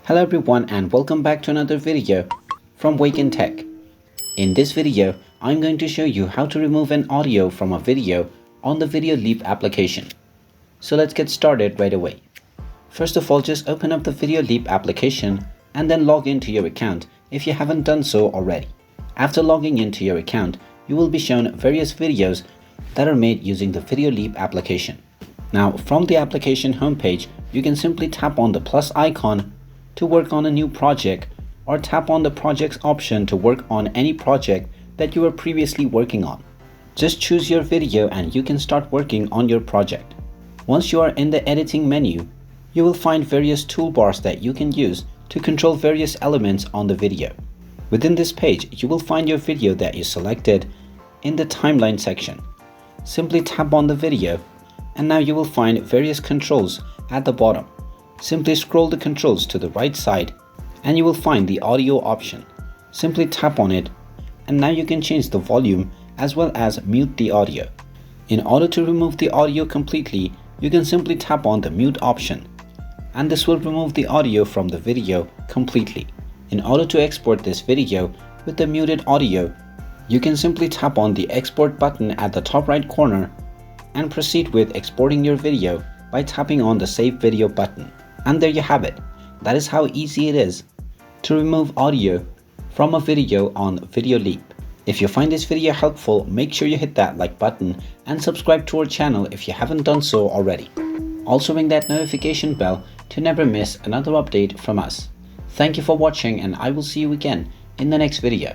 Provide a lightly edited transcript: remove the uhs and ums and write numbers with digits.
Hello everyone and welcome back to another video from Wake&Tech. In this video, I'm going to show you how to remove an audio from a video on the Videoleap application. So let's get started right away. First of all, just open up the Videoleap application and then log into your account if you haven't done so already. After logging into your account, you will be shown various videos that are made using the Videoleap application. Now, from the application homepage, you can simply tap on the plus icon to work on a new project, or tap on the projects option to work on any project that you were previously working on. Just choose your video and you can start working on your project. Once you are in the editing menu, you will find various toolbars that you can use to control various elements on the video. Within this page, you will find your video that you selected in the timeline section. Simply tap on the video and now you will find various controls at the bottom. Simply scroll the controls to the right side and you will find the audio option. Simply tap on it and now you can change the volume as well as mute the audio. In order to remove the audio completely, you can simply tap on the mute option and this will remove the audio from the video completely. In order to export this video with the muted audio, you can simply tap on the export button at the top right corner and proceed with exporting your video by tapping on the save video button. And there you have it. That is how easy it is to remove audio from a video on Videoleap. If you find this video helpful, make sure you hit that like button and subscribe to our channel if you haven't done so already. Also ring that notification bell to never miss another update from us. Thank you for watching and I will see you again in the next video.